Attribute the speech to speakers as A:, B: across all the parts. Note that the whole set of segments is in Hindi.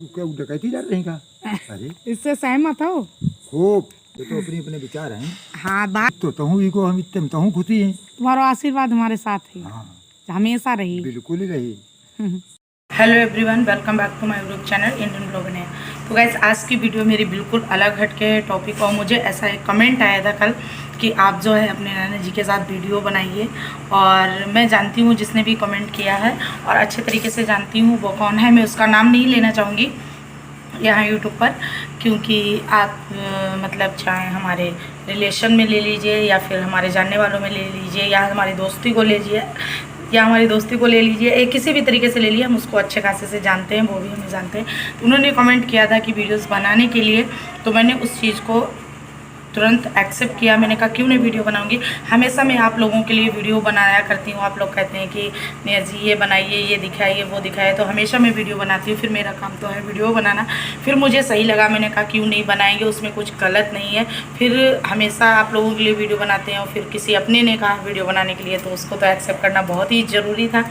A: क्या डकैती कर रही का? अरे
B: इससे सहमत हो?
A: खूब, ये तो अपने अपने विचार हैं।
B: हाँ, बात
A: तो तहूँ ही को हम इतने तहूँ खुशी हैं।
B: तुम्हारा आशीर्वाद हमारे साथ है,
A: हाँ
B: हमेशा रही।
A: बिल्कुल ही रही।
B: Hello everyone, welcome back to my YouTube channel Indian blog ने। तो गाइस, आज की वीडियो मेरी बिल्कुल अलग हटके टॉपिक, और मुझे ऐसा एक कमेंट आया था कल कि आप जो है अपने नाना जी के साथ वीडियो बनाइए। और मैं जानती हूँ जिसने भी कमेंट किया है, और अच्छे तरीके से जानती हूँ वो कौन है। मैं उसका नाम नहीं लेना चाहूँगी यहाँ यूट्यूब पर, क्योंकि आप मतलब चाहे हमारे रिलेशन में ले लीजिए, या फिर हमारे जानने वालों में ले लीजिए, या हमारी दोस्ती को ले लीजिए, या हमारी दोस्ती को ले लीजिए, एक किसी भी तरीके से ले लिए, हम उसको अच्छे खासे से जानते हैं, वो भी हमें जानते हैं। तो उन्होंने कमेंट किया था कि वीडियोस बनाने के लिए, तो मैंने उस चीज़ को तुरंत एक्सेप्ट किया। मैंने कहा क्यों नहीं वीडियो बनाऊंगी। हमेशा मैं आप लोगों के लिए वीडियो बनाया करती हूँ। आप लोग कहते हैं कि नेहा जी ये बनाइए, ये दिखाइए, वो दिखाइए, तो हमेशा मैं वीडियो बनाती हूँ। फिर मेरा काम तो है वीडियो बनाना। फिर मुझे सही लगा, मैंने कहा क्यों नहीं बनाएंगे, उसमें कुछ गलत नहीं है। फिर हमेशा आप लोगों के लिए वीडियो बनाते हैं, और फिर किसी अपने ने कहा वीडियो बनाने के लिए, तो उसको तो एक्सेप्ट करना बहुत ही ज़रूरी था।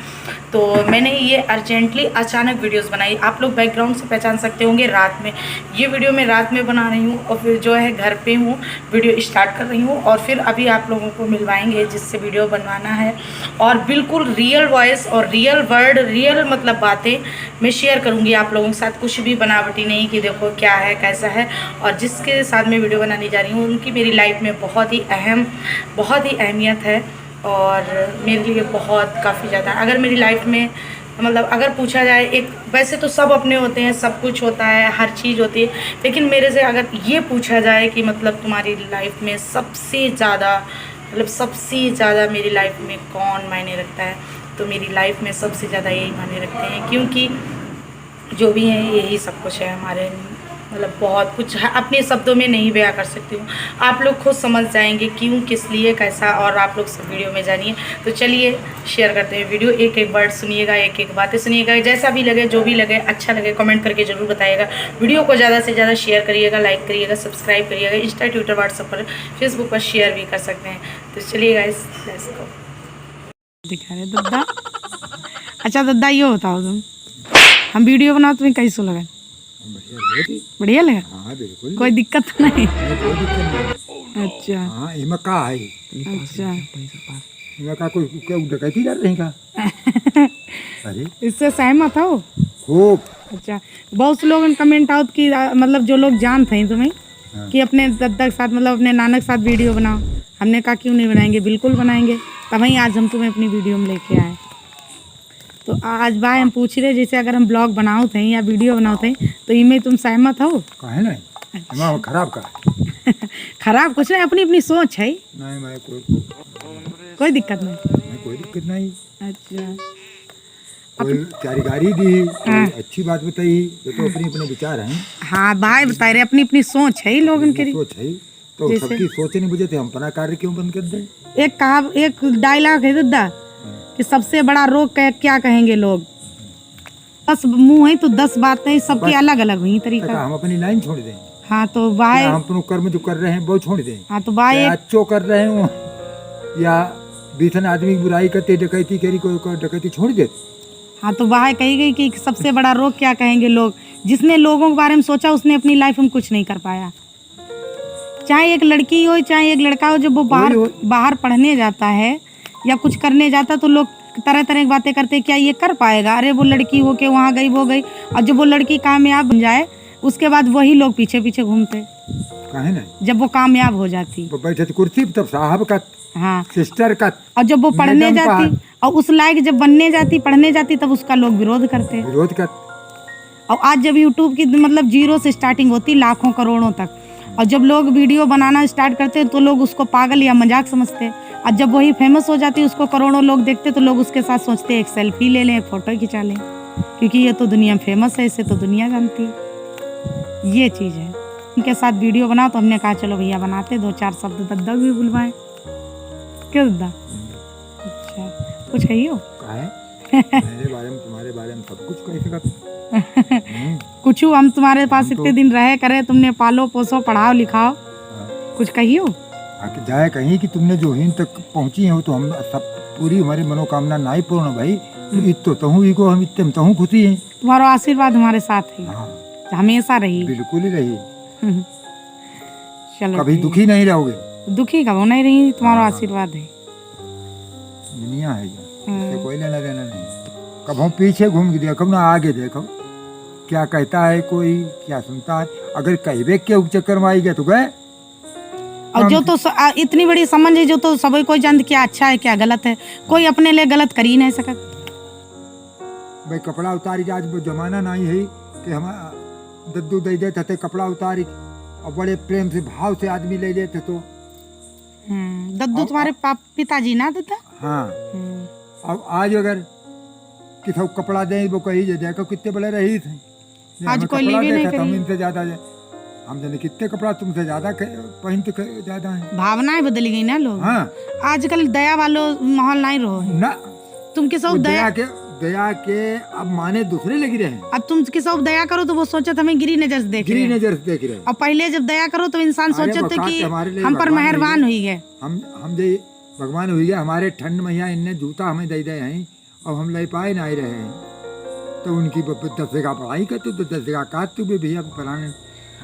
B: तो मैंने ये अर्जेंटली अचानक वीडियोज़ बनाई। आप लोग बैकग्राउंड से पहचान सकते होंगे, रात में ये वीडियो मैं रात में बना रही हूँ, और फिर जो है घर पे हूँ, वीडियो स्टार्ट कर रही हूँ, और फिर अभी आप लोगों को मिलवाएंगे जिससे वीडियो बनवाना है। और बिल्कुल रियल वॉइस और रियल वर्ड, रियल मतलब बातें मैं शेयर करूँगी आप लोगों के साथ। कुछ भी बनावटी नहीं कि देखो क्या है कैसा है। और जिसके साथ मैं वीडियो बनाने जा रही हूँ उनकी मेरी लाइफ में बहुत ही अहमियत है, और मेरे लिए बहुत काफ़ी ज़्यादा। अगर मेरी लाइफ में मतलब अगर पूछा जाए, एक वैसे तो सब अपने होते हैं, सब कुछ होता है, हर चीज़ होती है, लेकिन मेरे से अगर ये पूछा जाए कि मतलब तुम्हारी लाइफ में सबसे ज़्यादा मेरी लाइफ में कौन मायने रखता है, तो मेरी लाइफ में सबसे ज़्यादा यही मायने रखते हैं, क्योंकि जो भी है यही सब कुछ है हमारे। मतलब बहुत कुछ है, अपने शब्दों में नहीं बयां कर सकती हूँ। आप लोग खुद समझ जाएंगे क्यों, किस लिए, कैसा, और आप लोग सब वीडियो में जानिए। तो चलिए शेयर करते हैं वीडियो। एक एक वर्ड सुनिएगा, एक एक बातें सुनिएगा। जैसा भी लगे, जो भी लगे, अच्छा लगे, कमेंट करके ज़रूर बताइएगा। वीडियो को ज़्यादा से ज़्यादा शेयर करिएगा, लाइक करिएगा, सब्सक्राइब करिएगा। इंस्टा, ट्विटर, व्हाट्सएप पर, फेसबुक पर शेयर भी कर सकते हैं। तो चलिए गाइस, लेट्स गो। दिखा रहे दद्दा। अच्छा दद्दा, ये बताओ तुम, हम वीडियो बनाओ तुम्हें कैसे लगा? बढ़िया लगा?
A: हाँ बिल्कुल,
B: कोई दिक्कत तो नहीं?
A: कोई दिक्कत नहीं।
B: अच्छा
A: हाँ इमा का है,
B: अच्छा।
A: इमा का कोई क्या डकैती कर रही का? अरे
B: इससे सहमत हो?
A: खूब।
B: अच्छा, बहुत से लोगों ने कमेंट आउट की, मतलब जो लोग जानते हैं तुम्हें,
A: हाँ।
B: कि अपने दद्दा के साथ, मतलब अपने नाना के साथ वीडियो बनाओ। हमने कहा क्यों नहीं बनाएंगे, बिल्कुल बनाएंगे। तभी आज हम तुम्हें अपनी वीडियो में लेके आए। तो आज भाई हम पूछ रहे, जैसे अगर हम ब्लॉग बनाओ थे या वीडियो बनाओ थे, तो इनमें तुम सहमत हो?
A: काहे नहीं, इमा खराब का
B: खराब कुछ नहीं, अपनी अपनी सोच है।
A: नहीं, मैं
B: कोई दिक्कत नहीं।
A: कोई दिक्कत नहीं।
B: अच्छा,
A: कोई कारीगरी दी, कोई अच्छी बात बताई, ये तो अपने अपने विचार हैं।
B: हाँ भाई बता रहे, अपनी अपनी सोच है लोगों की।
A: सोच है तो सबकी सोच नहीं बुझे थे, हम अपना कार्य क्यों बंद कर दें?
B: एक डायलॉग है दद्दा कि सबसे बड़ा रोग क्या कहेंगे लोग। 10 मुंह है तो 10 बातें, सबकी अलग अलग हुई तरीका।
A: हम अपनी लाइन छोड़ दें?
B: हाँ तो भाई,
A: हम अपना कर्म जो कर रहे हैं वो छोड़ दें?
B: हाँ तो भाई,
A: अच्छो कर रहे हो या बीथन आदमी बुराई करते, डकैती करी, कोई डकैती छोड़ दे।
B: हाँ तो भाई कही गई कि सबसे बड़ा रोग क्या कहेंगे लोग। जिसने लोगों के बारे में सोचा, उसने अपनी लाइफ में कुछ नहीं कर पाया। चाहे एक लड़की हो, चाहे एक लड़का हो, जब वो बाहर पढ़ने जाता है या कुछ करने जाता, तो लोग तरह तरह की बातें करते, क्या ये कर पाएगा, अरे वो लड़की हो के वहाँ गई, वो गई। और जब वो लड़की कामयाब बन जाए, उसके बाद वही लोग पीछे पीछे घूमते।
A: काहे नहीं,
B: जब वो कामयाब हो जाती,
A: वो बैठे कुर्सी तब साहब का,
B: हाँ
A: सिस्टर का,
B: और जब वो पढ़ने जाती और उस लायक जब बनने जाती, पढ़ने जाती, तब उसका लोग विरोध करते। और आज जब यूट्यूब की मतलब 0 से स्टार्टिंग होती, लाखों करोड़ों तक, और जब लोग वीडियो बनाना स्टार्ट करते तो लोग उसको पागल या मजाक समझते। और जब वही फेमस हो जाती, उसको करोड़ों लोग देखते, तो लोग उसके साथ सोचते एक सेल्फी ले लें, एक फोटो खिंचा लें, क्योंकि ये तो दुनिया में फेमस है, इसे तो दुनिया जानती है। ये चीज़ है। उनके साथ वीडियो बनाओ, तो हमने कहा चलो भैया बनाते, 2-4 शब्द दद्दा भी बुलवाएं। क्यों दद्दा? अच्छा, कुछ कहिए हो?
A: मेरे बारे में, तुम्हारे बारे में सब कुछ कह सकते।
B: कुछ हम तुम्हारे पास इतने दिन रहे करे, तुमने पालो पोसो, पढ़ाओ लिखाओ, कुछ कहिए हो?
A: जाए कहीं कि तुमने जो हिंद तक पहुंची हो, तो हम सब पूरी हमारी मनोकामना नहीं पूर्ण भाई, तो इत तो तहु को हम इतने तहु खुशी हैं।
B: तुम्हारा आशीर्वाद हमारे साथ है,
A: हाँ
B: हमेशा रही।
A: बिल्कुल ही रही,
B: चलो
A: कभी
B: ठीक।
A: दुखी नहीं रहोगे।
B: दुखी कब नहीं रही, तुम्हारा आशीर्वाद है।
A: दुनिया है ये, इससे कोई लेना देना नहीं। कब हम पीछे घूम के देखो ना आगे देखो क्या कहता है कोई, क्या सुनता है। अगर कहबे के चक्कर में आई गए तो गए।
B: और जो तो इतनी बड़ी समझ है, जो तो सभी कोई जानते क्या अच्छा है क्या गलत है, कोई अपने लिए गलत कर ही नहीं सकत।
A: भाई कपड़ा उतारी के आज वो जमाना नहीं है कि हम दद्दू दे देते थे कपड़ा उतारी और बड़े प्रेम से भाव से आदमी ले लेते तो।
B: दद्दू तुम्हारे पिताजी ना दादा।
A: हाँ अब आज अगर किसी कपड़ा दे वो कही जे देखो कितने बड़े रही थे,
B: आज कोई ले भी नहीं
A: हम
B: करी।
A: इनसे ज्यादा हम जाने कितने कपड़ा तुमसे ज्यादा पहनते ज्यादा है।
B: भावनाएं बदल गई ना लोग।
A: हाँ
B: आजकल दया वालो माहौल नहीं रहो है।
A: ना
B: तुम किसी
A: वो
B: दया
A: दया के अब माने दूसरे लगी रहे हैं।
B: अब तुम किसी दया करो तो वो सोचत हमें गिरी नजर से देख रहे
A: गिरी
B: हैं।
A: नजर से देख रहे हैं।
B: और पहले जब दया करो तो इंसान
A: अरे
B: सोचते
A: बकात
B: कि
A: हमारे लिए
B: हम पर
A: भगवान
B: मेहरबान हुई गए।
A: हम जे भगवान हुई है हमारे ठंड मैया इनने जूता हमें दे दे हैं और हम ले पाए नहीं रहे हैं। तो उनकी 10 जगह पढ़ाई कर, तो 10 जगह काट तू भी भैया फलाने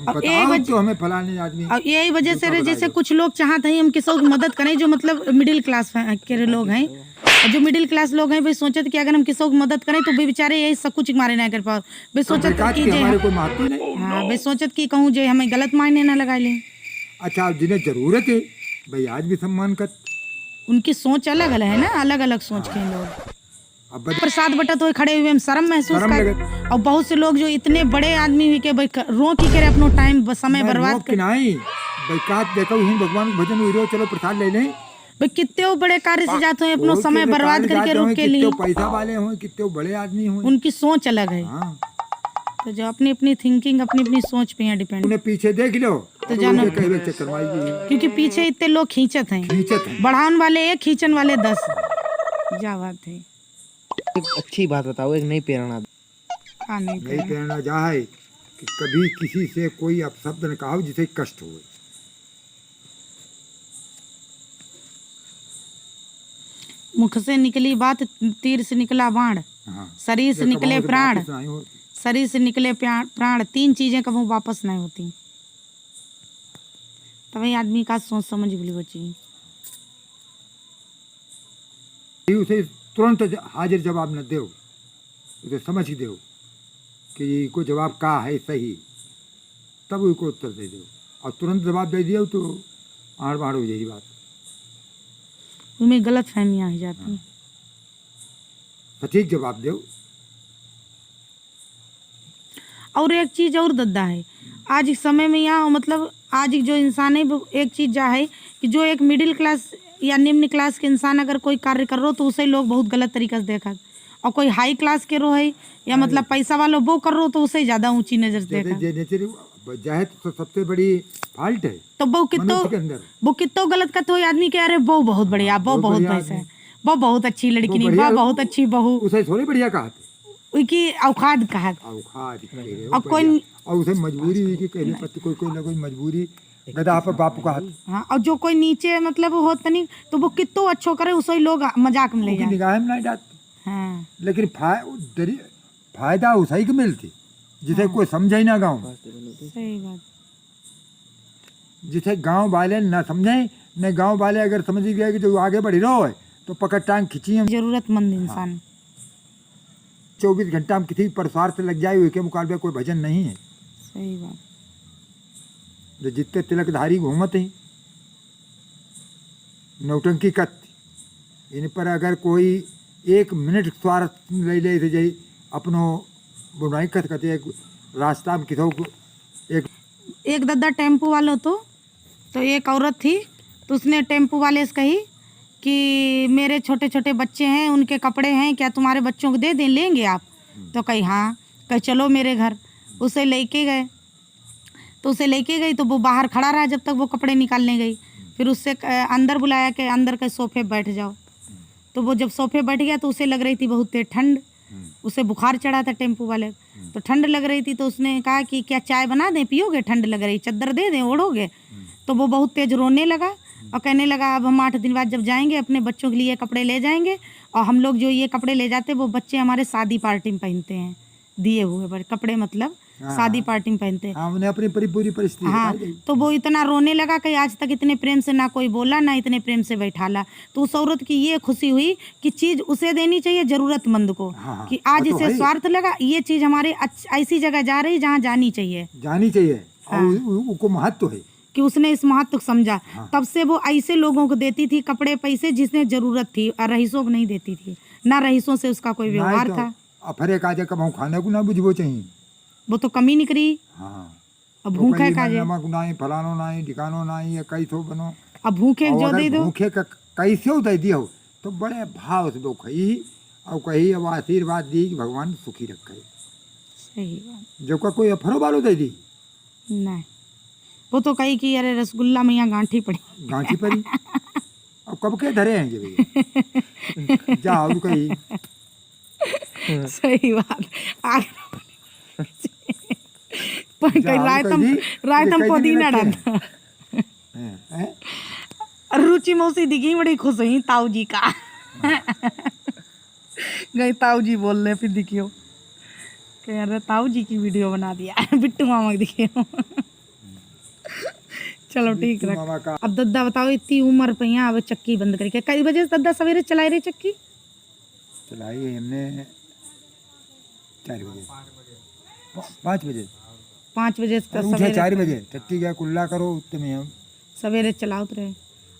A: बताओ तो हमें फलाने आदमी।
B: और यही वजह से जैसे कुछ लोग चाहते हैं हम किसी की मदद करें, जो मतलब मिडिल क्लास के लोग हैं, और जो मिडिल क्लास लोग हैं वे सोचते कि अगर हम किसी की मदद करें तो वे बेचारे यही सब कुछ मारे ना कर पाओ। वे सोचत कि
A: हमारे कोई महत्व नहीं।
B: हाँ वे सोचत कि कहूँ जो हमें गलत मायने ना लगा ले।
A: अच्छा जिन्हें जरूरत है भाई आज भी सम्मान कर।
B: उनकी सोच अलग अलग है ना, अलग अलग सोच के लोग।
A: अब
B: प्रसाद बटत हुए खड़े हुए हम शर्म महसूस
A: शर्म
B: कर।
A: लगत।
B: और बहुत से लोग जो इतने बड़े आदमी हुए के भाई रो की करे अपनो टाइम समय बर्बाद कर।
A: नहीं बैकात देखो ही भगवान भजन हुई रो चलो प्रसाद ले लें।
B: भाई कितने बड़े कार्य से जाते हैं अपनो समय बर्बाद करके रुक के लिए।
A: पैसा वाले हों कितने बड़े आदमी हों,
B: उनकी सोच अलग है।
A: हाँ
B: तो जो अपनी अपनी थिंकिंग अपनी अपनी सोच पे डिपेंड।
A: उन्हें पीछे देख लो
B: तो जानो
A: कहवे चक्कर मारेगी।
B: क्योंकि पीछे इतने लोग खींचत हैं,
A: खींचत है।
B: बढ़ाने वाले 1 खींचन वाले 10। क्या बात है।
C: एक अच्छी बात बताओ, एक नई प्रेरणा।
B: हाँ नहीं
A: नई प्रेरणा जा है कि कभी किसी से कोई अपशब्द न कहो जिसे कष्ट हो।
B: मुख से निकली बात तीर से निकला बाण,
A: हाँ
B: शरीर से निकले प्राण,
A: वापस नहीं हो।
B: शरीर से निकले प्राण, 3 चीजें कभी वापस नहीं होती। तभी आदमी का सोच समझ भी बची।
A: उसे तुरंत हाजिर जवाब न दो, उसे समझ ही दो कि को जवाब का है सही, तब उसको उत्तर दे दो। और तुरंत जवाब दे दिया तो आड़ बाड़ हो जाएगी बात।
B: उनमें गलत फहमियाँ आ जाती।
A: सटीक जवाब दो।
B: और एक चीज और दद्दा है आज के समय में, यहाँ मतलब आज जो इंसान है वो एक चीज जा है कि जो एक मिडिल क्लास या निम्न क्लास के इंसान अगर कोई कार्य कर रहा तो उसे लोग बहुत गलत तरीके से देखा, और कोई हाई क्लास के रो है या मतलब पैसा वालों वो कर रहा तो उसे ज्यादा ऊंची नजर से देखा।
A: जाए तो सबसे बड़ी फॉल्ट है
B: तो वो
A: मनुष्य के अंदर।
B: वो कितो गलत करते हो आदमी के, अरे वो बहुत बढ़िया, वो बहुत पैसा है, वो बहुत अच्छी लड़की नहीं, वो बहुत अच्छी बहू,
A: उसे थोड़ी बढ़िया कहा
B: उनकी औकात कहा।
A: और कोई और उसे मजबूरी हुई कि कहीं पति कोई मजबूरी गधा पर बाप का हाथ।
B: हाँ और जो कोई नीचे मतलब होता नहीं तो वो कितो अच्छो करे उसे लोग मजाक में ले जाए,
A: निगाह में नहीं डालते।
B: हाँ
A: लेकिन फायदा उसी को मिलती जिसे कोई समझे ही ना गाँव।
B: सही बात।
A: जिसे गांव वाले न समझे न गांव वाले अगर समझ गए कि जो आगे बढ़ रहा है तो पकड़ टांग खींची हम।
B: जरूरतमंद इंसान
A: 24 घंटा में किसी प्रसार से लग जाए उसके मुकाबले कोई भजन नहीं है।
B: सही बात।
A: जो जितने तिलकधारी घूमत हैं नौटंकी कत इन पर अगर कोई 1 मिनट स्वार्थ ले ले तो जाई अपनो बुनाई कत करते रास्ता में किसी को
B: एक दद्दा टेम्पू वालों तो एक औरत थी तो उसने टेम्पू वाले से कही कि मेरे छोटे छोटे बच्चे हैं उनके कपड़े हैं क्या तुम्हारे बच्चों को दे दें, लेंगे आप? तो कही हाँ। कही चलो मेरे घर। उसे लेके गए तो उसे लेके गई तो वो बाहर खड़ा रहा जब तक वो कपड़े निकालने गई। फिर उससे अंदर बुलाया कि अंदर के सोफे बैठ जाओ। तो वो जब सोफे बैठ गया तो उसे लग रही थी बहुत तेज ठंड, उसे बुखार चढ़ा था टेम्पू वाले तो ठंड लग रही थी। तो उसने कहा कि क्या चाय बना दें, पियोगे? ठंड लग रही, चादर दे दें, ओढ़ोगे? तो वो बहुत तेज रोने लगा और कहने लगा अब हम 8 दिन बाद जब जाएंगे अपने बच्चों के लिए कपड़े ले जाएंगे और हम लोग जो ये कपड़े ले जाते वो बच्चे हमारे शादी पार्टी में पहनते हैं, दिए हुए बड़े कपड़े, मतलब शादी पार्टी में पहनते हैं।
A: हाँ, उन्हें अपनी पूरी परिस्थिति
B: हाँ,
A: बताई गई।
B: तो वो इतना रोने लगा कि आज तक इतने प्रेम से ना कोई बोला ना इतने प्रेम से बैठाला। तो उस औरत की ये खुशी हुई कि चीज उसे देनी चाहिए जरूरतमंद को,
A: हाँ,
B: कि आज
A: वो तो
B: इसे
A: है।
B: स्वार्थ लगा, ये चीज हमारे ऐसी जगह जा रही जहाँ जानी चाहिए,
A: और उनको महत्व है।
B: कि उसने इस महत्व को समझा।
A: हाँ।
B: तब से वो ऐसे लोगों को देती थी कपड़े पैसे जिसने जरूरत थी, और रईसों को नहीं देती थी, ना रईसों से उसका कोई व्यवहार था।
A: अफरे काजे कमाऊ खाने को ना बुझबो चाहिए।
B: वो तो कमी नहीं करी।
A: हाँ,
B: अब भूखे काजे,
A: नमक नहीं, फलानो नहीं, ठिकानो नहीं, ये कैसो बनो।
B: अब भूखे
A: और
B: जो
A: अगर
B: दे दो,
A: भूखे का कैसे दे दियो तो बड़े भाव से दो खई और कही अब आशीर्वाद दी कि भगवान सुखी रखे।
B: सही बात।
A: जब का कोई अफरो वालो दे दी
B: नहीं, वो तो कही कि अरे रसगुल्ला में यहाँ गांठी पड़ी,
A: गांठी परी। अब कब के धरे हैं ये भैया जाओ कही।
B: सही बात। पर कहीं रायतम पुदीना डालता। रुचि मौसी दिखी बड़ी खुश हुई ताऊ जी का। गई ताऊ जी बोल रहे, फिर दिखियो कह रहे ताऊ जी की वीडियो बना दिया बिट्टू मामा दिखियो। चलो ठीक रख। अब दद्दा बताओ, इतनी उम्र पे यहाँ अब चक्की बंद करके कई बजे से दद्दा सवेरे चलाई रही चक्की?
A: चलाई हमने 4 बजे 5 बजे
B: 5 बजे से
A: उठे
B: सवेरे
A: 4 बजे टट्टी गया कुल्ला करो उतने में हम
B: सवेरे चलाओ रहे।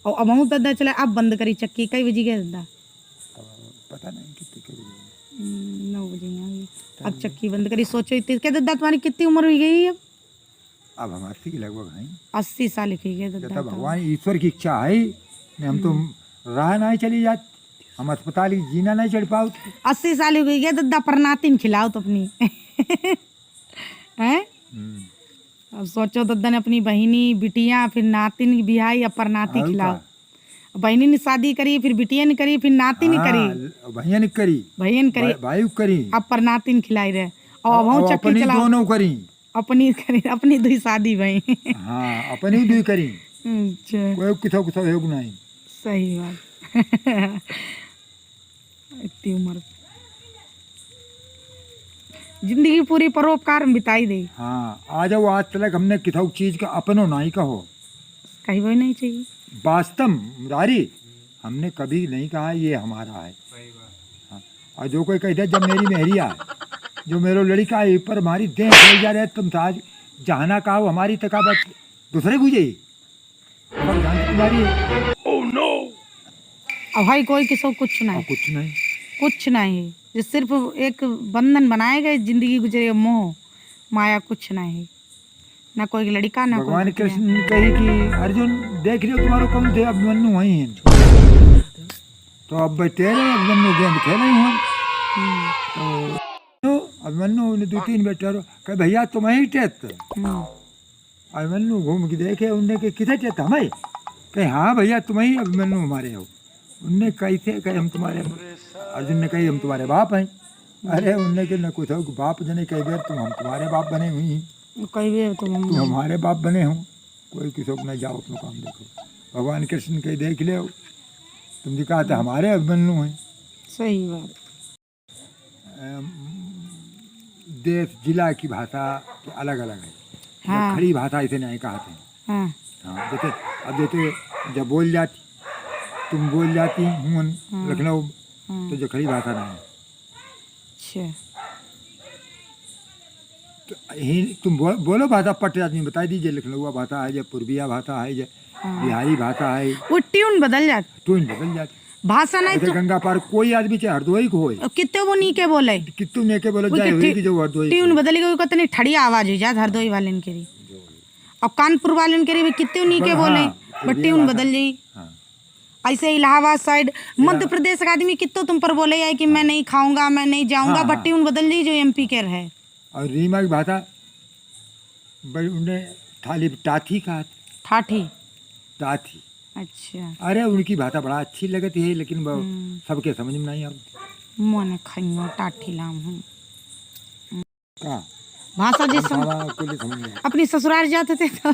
B: और अब हूँ दद्दा चला, अब बंद करी चक्की। कई बजे गए दद्दा?
A: पता नहीं कितने के बजे
B: 9 बजे यहाँ। अब चक्की बंद करी। सोचो इतनी क्या दद्दा तुम्हारी कितनी उम्र हो गई अब?
A: हम 80 के लगभग हैं।
B: 80 साल की गए दद्दा।
A: जब भगवान ईश्वर की इच्छा है हम तो राह नहीं चली जाती, हम अस्पताल की जीना नहीं चढ़ पाओ।
B: 80 साल हो गई है दद्दा, पर नातिन खिलाओ तो अपनी हैं। अब सोचो दद्दा ने अपनी बहिनी बिटिया फिर नातिन की बिहाई, अब पर नाती खिलाओ। बहनी ने शादी करी, फिर बिटिया ने करी, फिर नाती ने करी,
A: भैया ने करी,
B: भैया ने करी,
A: भाई करी,
B: अब पर नातिन खिलाई रहे। और अब हम चक्की चलाओ,
A: दोनों करी,
B: अपनी करी, अपनी दुई शादी भाई।
A: हाँ अपनी दुई करी।
B: अच्छा,
A: कोई किथो किथो है नहीं।
B: सही बात। इतनी उम्र जिंदगी पूरी परोपकार में बिताई दे।
A: हाँ, आ जाओ। आज तक हमने किथो चीज का अपनो नहीं कहो,
B: कहीं वही नहीं चाहिए।
A: वास्तव मुरारी हमने कभी नहीं कहा ये हमारा है। हाँ, और जो कोई कहते जब मेरी मेहरिया है, जो मेरो लड़का है पर हमारी देह चल जा रहे तुम आज जहाना कहो हमारी तकाबत दूसरे बुझे तुम्हारी। Oh no.
B: अब भाई कोई किसी कुछ नहीं,
A: कुछ नहीं,
B: कुछ नहीं। ये सिर्फ एक बंधन बनाए गए, जिंदगी गुजरे मोह माया, कुछ नहीं। ना कोई लड़का ना
A: भगवान
B: कोई
A: कृष्ण ने कही कि अर्जुन देख लियो तुम्हारो कौन थे अभिमन्यु वही हैं, तो अब तेरे अभिमन्यु गेंद खेले हुए तो अभिमन्यु ने 2-3 बेटे कहे भैया तुम ही टेत। अभिमन्यु घूम के देखे, उनने के किथे टेत हमें? कहे हाँ भैया तुम ही अभिमन्यु हमारे हो। उनने कैसे कहे हम तुम्हारे, अर्जुन ने कही हम तुम्हारे बाप हैं। अरे उनने के न कुछ हो बाप जने कई बार तुम हम तुम्हारे बाप बने हुई हैं,
B: कई भी तुम
A: हमारे बाप बने हो। कोई किसी को न जाओ अपना काम देखो। भगवान कृष्ण के देख ले तुम जी कहा था हमारे अभिमन्यु हैं।
B: सही बात।
A: देश जिला की भाषा तो अलग अलग है।
B: हाँ।
A: खड़ी भाषा इसे नहीं कहते।
B: हाँ।
A: हाँ, जैसे अब जैसे जब बोल जाती तुम बोल जाती हूँ लखनऊ, तो जो खड़ी भाषा नहीं।
B: अच्छा,
A: तो तुम बोलो भाषा पट आदमी बता दीजिए। लखनऊ भाषा है, जो पूर्विया भाषा है, जो बिहारी भाषा है,
B: वो ट्यून बदल जाती,
A: ट्यून बदल जाती।
B: भाषा नहीं तो
A: गंगा पार कोई आदमी चाहे हरदोई को हो,
B: कितने वो नी के बोले,
A: कितने ने के बोले जाए हुई कि जो हरदोई
B: ट्यून बदली गई, कितनी ठड़ी आवाज हुई जा हरदोई वाले के री और कानपुर वाले के री कितने नी के बोले, बट ट्यून बदल जाई। ऐसे इलाहाबाद साइड मध्य प्रदेश का आदमी कितो तुम पर बोले है कि मैं नहीं खाऊंगा, मैं नहीं जाऊंगा, बट ट्यून बदल जाई जो एमपी के है।
A: और रीमा की भाषा बड़ी उन्हें थाली टाथी कहा,
B: ठाठी
A: टाथी।
B: अच्छा,
A: अरे उनकी भाषा बड़ा अच्छी लगती है, लेकिन वो सबके समझ में नहीं आती।
B: मोने खइयो टाठी लाम हूँ
A: कहाँ
B: भाषा जी अपनी ससुराल जाते थे तो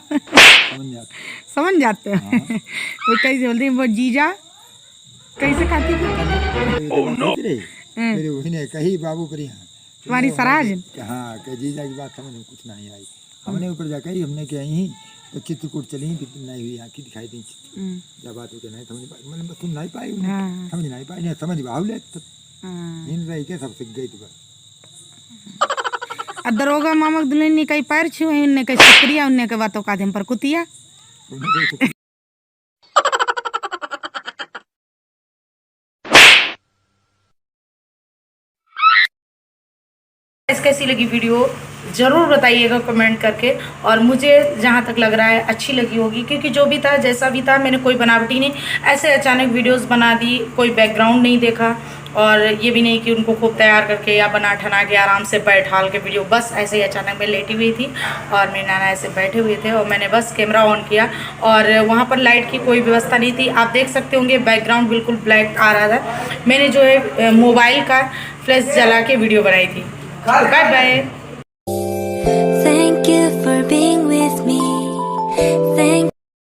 B: समझ जाते हैं। वो कैसे बोलते हैं वो जीजा कैसे खाती थी
A: मेरे वही ने कही बाबू पर यहाँ
B: तुम्हारी सराज
A: हाँ कह जीजा की बात समझ में कुछ नहीं आई। हमने ऊपर जाकर ही हमने क्या ही तो चित्रकूट चली नहीं हुई आँखी दिखाई दी जब बात हो नहीं समझ पाई मतलब सुन नहीं पाई समझ नहीं पाई नहीं समझ भाव ले नींद रही के सब सीख गई थी बस।
B: दरोगा मामक दुल्हन ने कई पैर छुए उनने कई शुक्रिया उनने के बातों का पर कुतिया कैसी लगी वीडियो ज़रूर बताइएगा कमेंट करके। और मुझे जहाँ तक लग रहा है अच्छी लगी होगी, क्योंकि जो भी था जैसा भी था मैंने कोई बनावटी नहीं ऐसे अचानक वीडियोस बना दी, कोई बैकग्राउंड नहीं देखा और ये भी नहीं कि उनको खूब तैयार करके या बना ठना के आराम से बैठाल के वीडियो, बस ऐसे ही अचानक मैं लेटी हुई थी और मेरे नाना ऐसे बैठे हुए थे और मैंने बस कैमरा ऑन किया और वहाँ पर लाइट की कोई व्यवस्था नहीं थी। आप देख सकते होंगे बैकग्राउंड बिल्कुल ब्लैक आ रहा था। मैंने जो है मोबाइल का फ्लैश जला के वीडियो बनाई थी। Bye bye.